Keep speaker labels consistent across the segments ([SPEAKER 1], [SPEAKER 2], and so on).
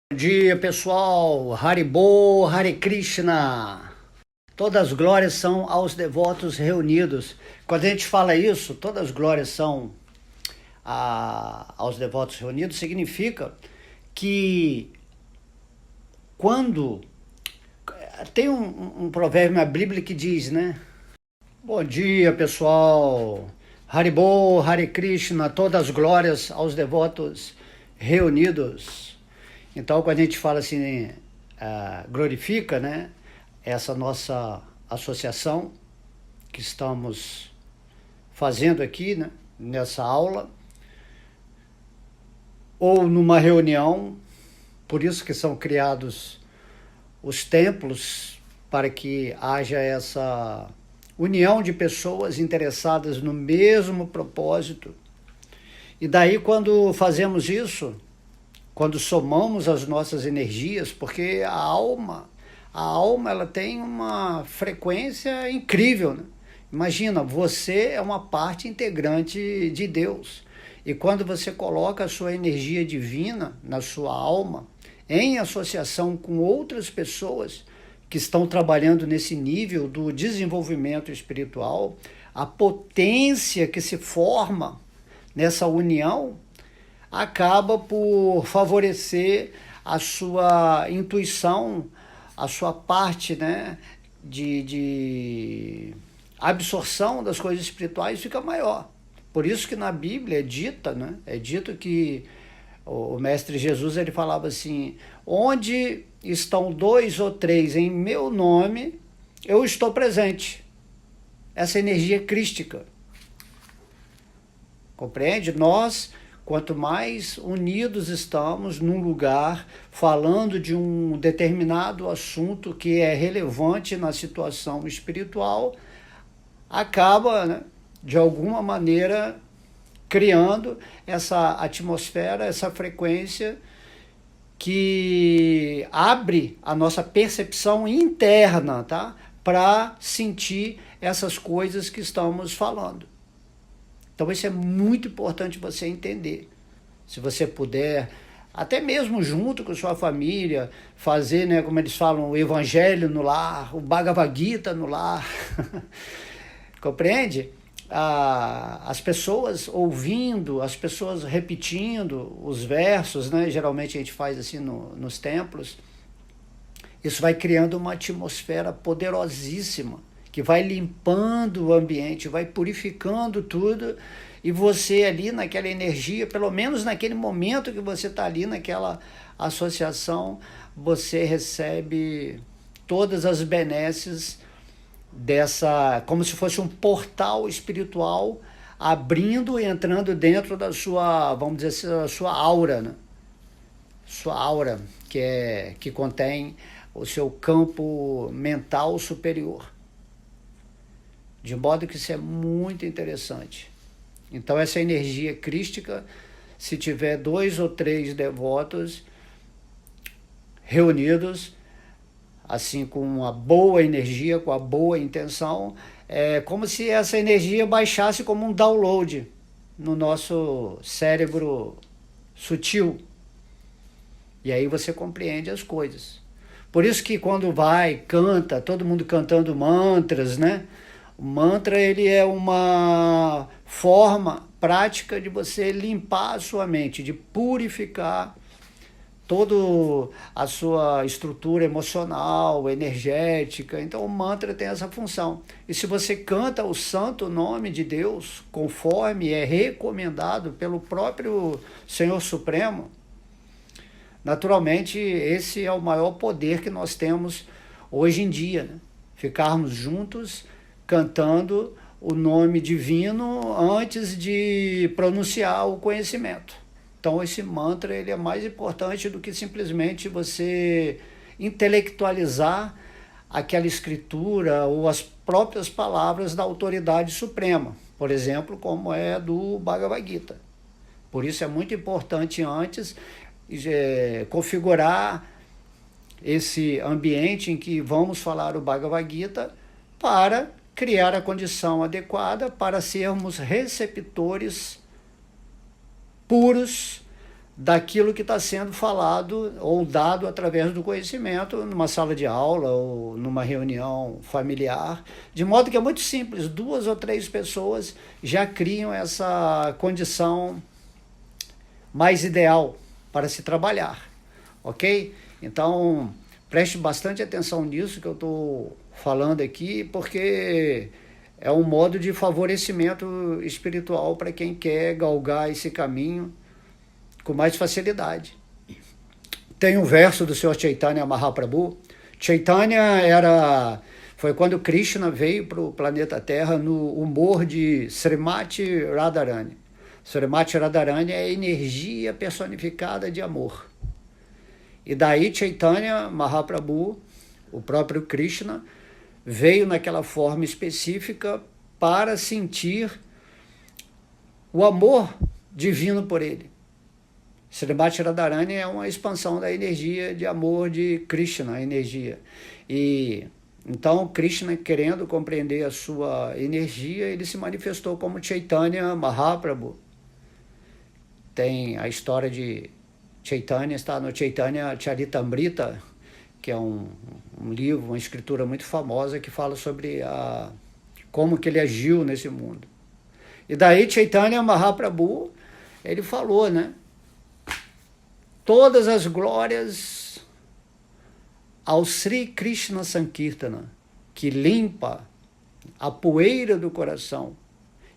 [SPEAKER 1] Bom dia, pessoal. Haribo, Hare Krishna. Todas as glórias são aos devotos reunidos. Quando a gente fala isso, todas as glórias são aos devotos reunidos, significa que quando... Tem um provérbio na Bíblia que diz, né? Bom dia, pessoal. Haribo, Hare Krishna. Todas as glórias aos devotos reunidos. Então, quando a gente fala assim, glorifica, né, essa nossa associação que estamos fazendo aqui, né, nessa aula, ou numa reunião, por isso que são criados os templos, para que haja essa união de pessoas interessadas no mesmo propósito. E daí, quando fazemos isso, quando somamos as nossas energias, porque a alma ela tem uma frequência incrível, né? Imagina, você é uma parte integrante de Deus. E quando você coloca a sua energia divina na sua alma, em associação com outras pessoas que estão trabalhando nesse nível do desenvolvimento espiritual, a potência que se forma nessa união acaba por favorecer a sua intuição, a sua parte, né, de absorção das coisas espirituais fica maior. Por isso que na Bíblia é dito que o Mestre Jesus ele falava assim: onde estão 2 ou 3 em meu nome, eu estou presente. Essa energia crística. Compreende? Nós, quanto mais unidos estamos num lugar, falando de um determinado assunto que é relevante na situação espiritual, acaba, né, de alguma maneira, criando essa atmosfera, essa frequência que abre a nossa percepção interna, tá? Para sentir essas coisas que estamos falando. Então isso é muito importante você entender. Se você puder, até mesmo junto com sua família, fazer, né, como eles falam, o evangelho no lar, o Bhagavad Gita no lar. Compreende? As pessoas ouvindo, as pessoas repetindo os versos, né? Geralmente a gente faz assim nos templos. Isso vai criando uma atmosfera poderosíssima, que vai limpando o ambiente, vai purificando tudo, e você ali naquela energia, pelo menos naquele momento que você está ali naquela associação, você recebe todas as benesses dessa, como se fosse um portal espiritual abrindo e entrando dentro da sua, vamos dizer assim, da sua aura, né? Sua aura, que contém o seu campo mental superior. De modo que isso é muito interessante. Então essa energia crística, se tiver 2 ou 3 devotos reunidos, assim com uma boa energia, com a boa intenção, é como se essa energia baixasse como um download no nosso cérebro sutil. E aí você compreende as coisas. Por isso que quando canta, todo mundo cantando mantras, né? O mantra ele é uma forma prática de você limpar a sua mente, de purificar toda a sua estrutura emocional, energética. Então o mantra tem essa função. E se você canta o santo nome de Deus, conforme é recomendado pelo próprio Senhor Supremo, naturalmente esse é o maior poder que nós temos hoje em dia, né? Ficarmos juntos cantando o nome divino antes de pronunciar o conhecimento. Então esse mantra ele é mais importante do que simplesmente você intelectualizar aquela escritura ou as próprias palavras da autoridade suprema, por exemplo, como é do Bhagavad Gita. Por isso é muito importante antes configurar esse ambiente em que vamos falar o Bhagavad Gita para criar a condição adequada para sermos receptores puros daquilo que está sendo falado ou dado através do conhecimento numa sala de aula ou numa reunião familiar, de modo que é muito simples, 2 ou 3 pessoas já criam essa condição mais ideal para se trabalhar, ok? Então, preste bastante atenção nisso que eu estou falando aqui, porque é um modo de favorecimento espiritual para quem quer galgar esse caminho com mais facilidade. Tem um verso do Sr. Chaitanya Mahaprabhu. Chaitanya foi quando Krishna veio para o planeta Terra no humor de Srimati Radharani. Srimati Radharani é a energia personificada de amor. E daí Chaitanya Mahaprabhu, o próprio Krishna, veio naquela forma específica para sentir o amor divino por ele. Srimati Radharani é uma expansão da energia de amor de Krishna, a energia. E então Krishna, querendo compreender a sua energia, ele se manifestou como Chaitanya Mahaprabhu. Tem a história de Chaitanya, está no Chaitanya Charitamrita, que é um livro, uma escritura muito famosa que fala sobre como que ele agiu nesse mundo. E daí Chaitanya Mahaprabhu, ele falou, né? Todas as glórias ao Sri Krishna Sankirtana, que limpa a poeira do coração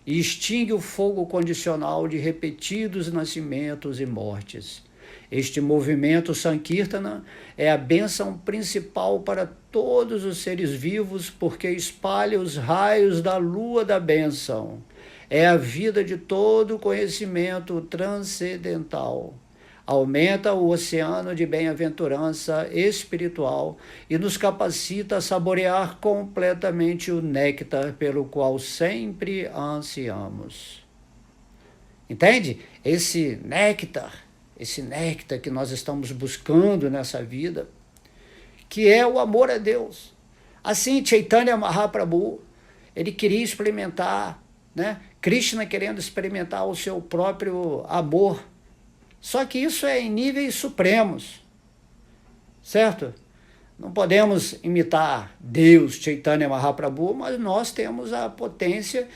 [SPEAKER 1] e extingue o fogo condicional de repetidos nascimentos e mortes. Este movimento Sankirtana é a bênção principal para todos os seres vivos, porque espalha os raios da lua da bênção. É a vida de todo conhecimento transcendental. Aumenta o oceano de bem-aventurança espiritual e nos capacita a saborear completamente o néctar pelo qual sempre ansiamos. Entende? Esse néctar que nós estamos buscando nessa vida, que é o amor a Deus. Assim, Chaitanya Mahaprabhu, ele queria experimentar, né? Krishna querendo experimentar o seu próprio amor. Só que isso é em níveis supremos, certo? Não podemos imitar Deus, Chaitanya Mahaprabhu, mas nós temos a potência,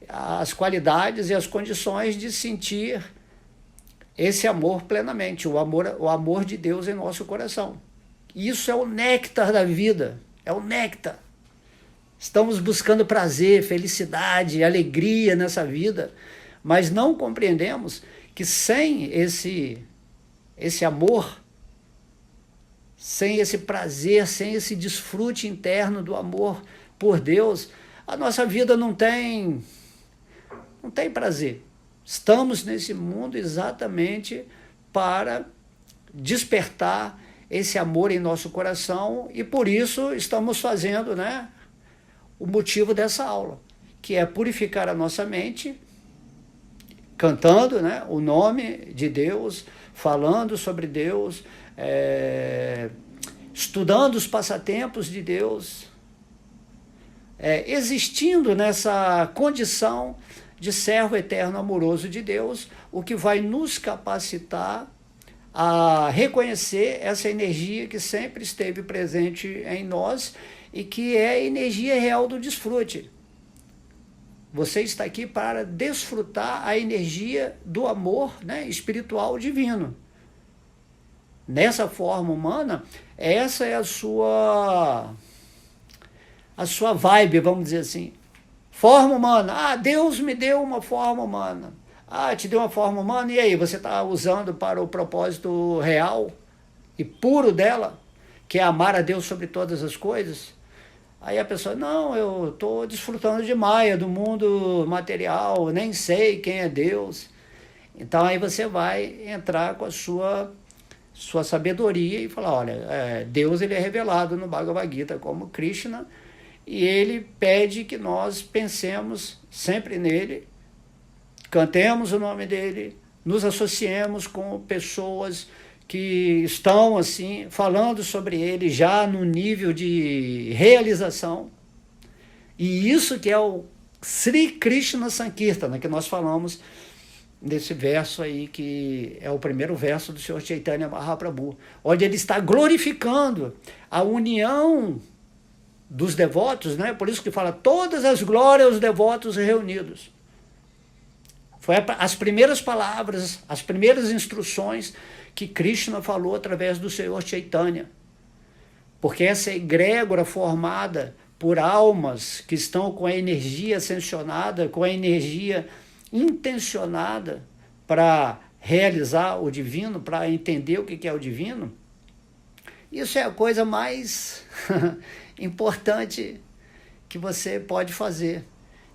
[SPEAKER 1] as qualidades e as condições de sentir esse amor plenamente, o amor de Deus em nosso coração. Isso é o néctar da vida, é o néctar. Estamos buscando prazer, felicidade, alegria nessa vida, mas não compreendemos que sem esse amor, sem esse prazer, sem esse desfrute interno do amor por Deus, a nossa vida não tem prazer. Estamos nesse mundo exatamente para despertar esse amor em nosso coração e por isso estamos fazendo, né, o motivo dessa aula, que é purificar a nossa mente, cantando, né, o nome de Deus, falando sobre Deus, estudando os passatempos de Deus, existindo nessa condição de servo eterno amoroso de Deus, o que vai nos capacitar a reconhecer essa energia que sempre esteve presente em nós e que é a energia real do desfrute. Você está aqui para desfrutar a energia do amor, né, espiritual divino. Nessa forma humana, essa é a sua vibe, vamos dizer assim. Forma humana. Deus me deu uma forma humana. Te deu uma forma humana, e aí? Você está usando para o propósito real e puro dela, que é amar a Deus sobre todas as coisas? Aí a pessoa, não, eu estou desfrutando de Maia, do mundo material, nem sei quem é Deus. Então aí você vai entrar com a sua sabedoria e falar, olha, Deus ele é revelado no Bhagavad Gita como Krishna, e ele pede que nós pensemos sempre nele, cantemos o nome dele, nos associemos com pessoas que estão assim falando sobre ele já no nível de realização. E isso que é o Sri Krishna Sankirtana, que nós falamos nesse verso aí, que é o primeiro verso do Senhor Chaitanya Mahaprabhu, onde ele está glorificando a união dos devotos, né? Por isso que fala todas as glórias aos devotos reunidos. Foi as primeiras palavras, as primeiras instruções que Krishna falou através do Senhor Chaitanya. Porque essa egrégora formada por almas que estão com a energia ascensionada, com a energia intencionada para realizar o divino, para entender o que é o divino, isso é a coisa mais importante que você pode fazer.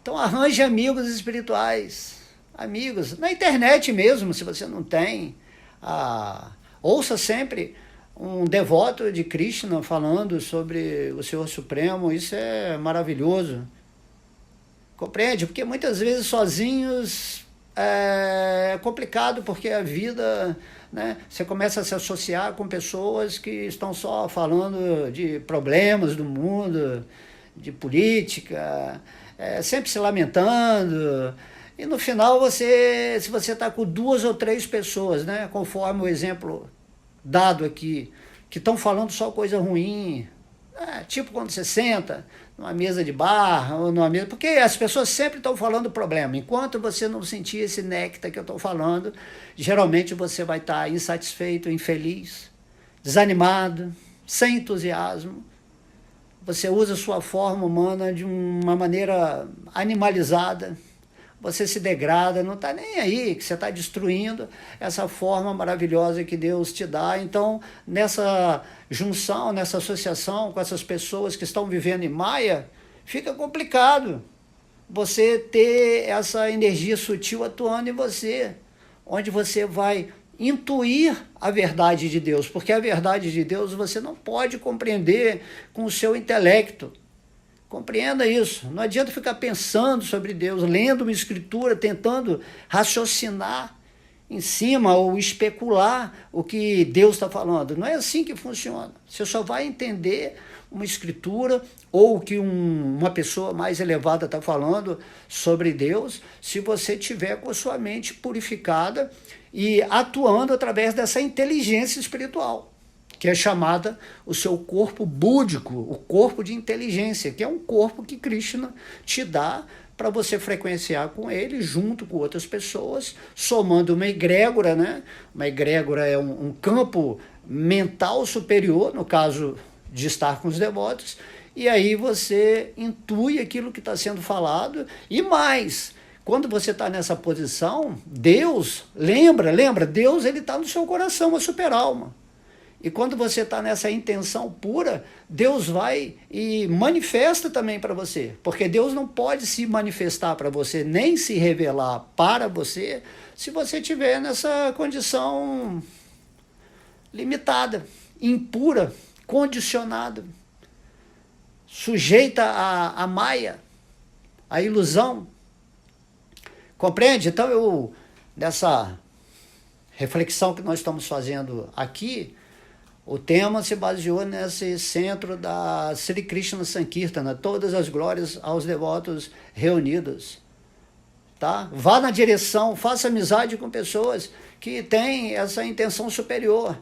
[SPEAKER 1] Então arranje amigos espirituais, amigos, na internet mesmo, se você não tem, ouça sempre um devoto de Krishna falando sobre o Senhor Supremo, isso é maravilhoso. Compreende? Porque muitas vezes sozinhos é complicado, porque a vida, né, você começa a se associar com pessoas que estão só falando de problemas do mundo, de política, sempre se lamentando. E no final, se você está com 2 ou 3 pessoas, né, conforme o exemplo dado aqui, que estão falando só coisa ruim, tipo quando você senta numa mesa de bar, ou numa mesa, porque as pessoas sempre estão falando problema. Enquanto você não sentir esse néctar que eu estou falando, geralmente você vai estar insatisfeito, infeliz, desanimado, sem entusiasmo. Você usa a sua forma humana de uma maneira animalizada, você se degrada, não está nem aí, que você está destruindo essa forma maravilhosa que Deus te dá. Então, nessa junção, nessa associação com essas pessoas que estão vivendo em Maya, fica complicado você ter essa energia sutil atuando em você, onde você vai intuir a verdade de Deus, porque a verdade de Deus você não pode compreender com o seu intelecto. Compreenda isso. Não adianta ficar pensando sobre Deus, lendo uma escritura, tentando raciocinar em cima ou especular o que Deus está falando. Não é assim que funciona. Você só vai entender uma escritura ou o que uma pessoa mais elevada está falando sobre Deus se você tiver com a sua mente purificada e atuando através dessa inteligência espiritual, que é chamada o seu corpo búdico, o corpo de inteligência, que é um corpo que Krishna te dá para você frequenciar com ele, junto com outras pessoas, somando uma egrégora, né? Uma egrégora é um campo mental superior, no caso de estar com os devotos, e aí você intui aquilo que está sendo falado, e mais, quando você está nessa posição, Deus, lembra, Deus ele está no seu coração, a super-alma. E quando você está nessa intenção pura, Deus vai e manifesta também para você. Porque Deus não pode se manifestar para você, nem se revelar para você, se você estiver nessa condição limitada, impura, condicionada, sujeita à maia, à ilusão. Compreende? Então, nessa reflexão que nós estamos fazendo aqui, o tema se baseou nesse centro da Sri Krishna Sankirtana, todas as glórias aos devotos reunidos. Tá? Vá na direção, faça amizade com pessoas que têm essa intenção superior.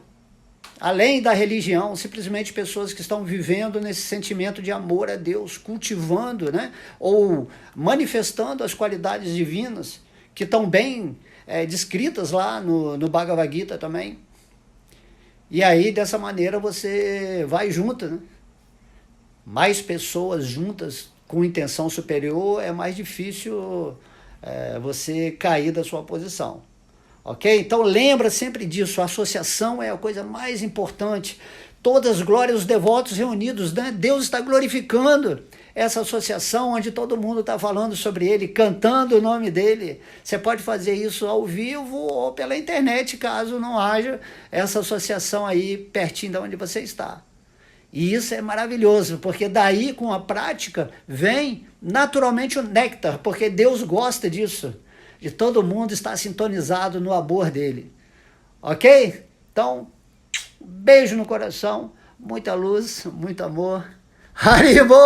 [SPEAKER 1] Além da religião, simplesmente pessoas que estão vivendo nesse sentimento de amor a Deus, cultivando, né? Ou manifestando as qualidades divinas, que estão bem descritas lá no Bhagavad Gita também. E aí, dessa maneira, você vai junto, né? Mais pessoas juntas com intenção superior, é mais difícil você cair da sua posição. Ok? Então, lembra sempre disso, a associação é a coisa mais importante. Todas as glórias dos devotos reunidos, né? Deus está glorificando essa associação onde todo mundo está falando sobre ele, cantando o nome dele. Você pode fazer isso ao vivo ou pela internet, caso não haja essa associação aí pertinho de onde você está. E isso é maravilhoso, porque daí, com a prática, vem naturalmente o néctar, porque Deus gosta disso, de todo mundo estar sintonizado no amor dele. Ok? Então, beijo no coração, muita luz, muito amor. Haribol!